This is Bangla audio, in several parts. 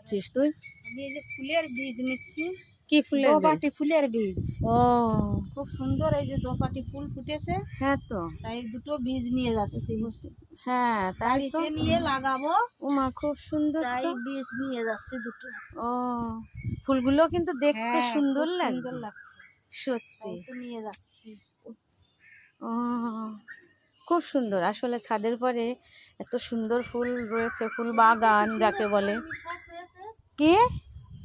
লাগাচ্ছিস তুই? আমি এই যে ফুলের বীজ নিচ্ছি। কি ফুলের বীজ? দোপাটি ফুলের বীজ। ও খুব সুন্দর, এই যে দোপাটি ফুল ফুটেছে, হ্যাঁ তো। তাই দুটো বীজ নিয়ে যাচ্ছি। হ্যাঁ তাই তো। বাড়িতে নিয়ে লাগাবো, ওমা খুব সুন্দর তাই তো। বীজ নিয়ে যাচ্ছি দুটো। ও ফুলগুলো কিন্তু দেখতে হ্যাঁ, সুন্দর খুব লাগছে সুন্দর লাগছে, সত্যি। তাই তো নিয়ে যাচ্ছি। ও খুব সুন্দর আসলে, ছাদের পরে এত সুন্দর ফুল রয়েছে, ফুল বাগান যাকে বলে। কলমি শাক হয়েছে, কি?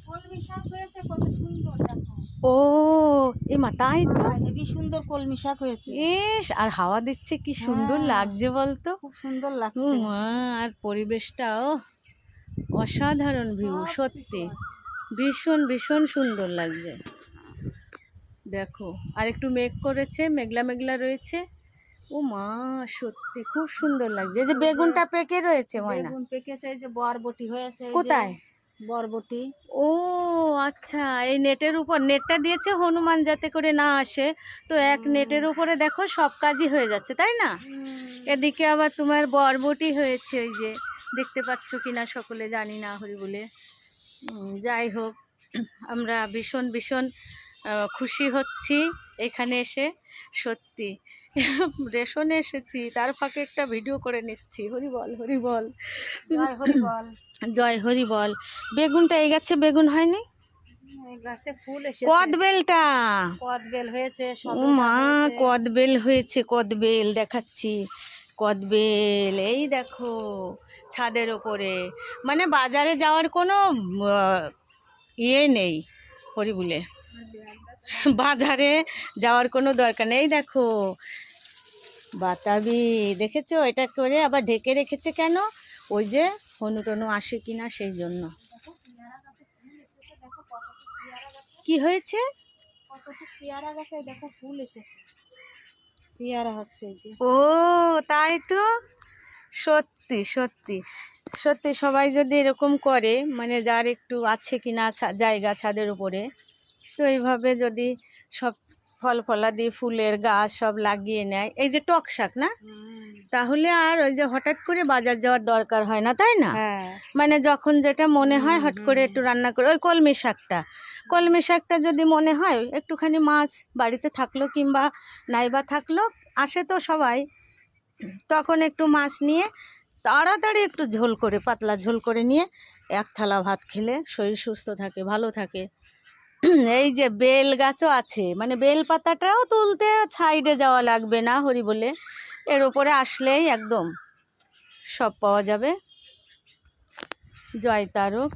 কলমি শাক হয়েছে, কত সুন্দর দেখো। ও এমা তাই তো। হেবি সুন্দর কলমি শাক হয়েছে। ইস আর হাওয়া দিচ্ছে, কি সুন্দর হ্যাঁ, লাগছে বলতো। খুব সুন্দর লাগছে। মা আর পরিবেশটাও অসাধারণ ভিউ, সব সত্যি কিছু আছে। ভীষণ ভীষণ সুন্দর লাগছে। দেখো আর একটু মেঘ করেছে, মেঘলা মেঘলা রয়েছে। ও মা সত্যি খুব সুন্দর লাগছে। এই যে বেগুনটা পেকে রয়েছে ময়না। বেগুন পেকেছে, এই যে বরবটি হয়েছে, এই যে কোথায়? বরবটি। ও আচ্ছা, এই নেটের উপর নেটটা দিয়েছে হনুমান যাতে করে না আসে, তো এক নেটের উপরে দেখো সব কাজই হয়ে যাচ্ছে, তাই না? এদিকে আবার তোমার বরবটি হয়েছে, ওই যে দেখতে পাচ্ছ কিনা সকলে জানি না, হরি বলে। যাই হোক, আমরা ভীষণ ভীষণ খুশি হচ্ছি এখানে এসে, সত্যি। রেশনে এসেছি, তার ফাঁকে একটা ভিডিও করে নিচ্ছি। হরি বল হরি বল, জয় হরি বল। জয় হরি বল। বেগুনটা এই গাছে বেগুন হয়নি, এই গাছে ফুল এসেছে। কদবেলটা। কদবেল হয়েছে, ও সবেদা মা হয়েছে। কদবেল হয়েছে, কদবেল দেখাচ্ছি, কদবেল এই দেখো ছাদের ওপরে। মানে বাজারে যাওয়ার কোনো ইয়ে নেই হরি বলে, বাজারে যাওয়ার কোনো দরকার নেই। দেখো বাতাবি, দেখেছো এটা করে আবার ঢেকে রেখেছে কেন? ওই যে হনু টনু আসে কিনা সেই জন্য। কি হয়েছে? কতটুকু পেয়ারা গাছে দেখো ফুল এসেছে, পেয়ারা হচ্ছে এই যে। ও তাই তো, সত্যি সত্যি সত্যি। সবাই যদি এরকম করে, মানে যার একটু আছে কিনা জায়গা ছাদের উপরে, তো এইভাবে যদি সব ফল ফলাদি ফুলের গাছ সব লাগিয়ে নেয়, এই যে টক শাক না, তাহলে আর ওই যে হঠাৎ করে বাজার যাওয়ার দরকার হয় না, তাই না? হ্যাঁ, মানে যখন যেটা মনে হয় হট করে একটু রান্না করে, ওই কলমি শাকটা যদি মনে হয় একটুখানি মাছ বাড়িতে থাকলো কিংবা নাইবা থাকলো, আসে তো সবাই, তখন একটু মাছ নিয়ে তাড়াতাড়ি একটু ঝোল করে, পাতলা ঝোল করে নিয়ে এক থালা ভাত খেলে শরীর সুস্থ থাকে, ভালো থাকে। এই যে বেল গাছও আছে, মানে বেল পাতাটাও তুলতে সাইডে যাওয়া লাগবে না হরি বলে, এর উপরে আসলেই একদম সব পাওয়া যাবে। জয় তারক।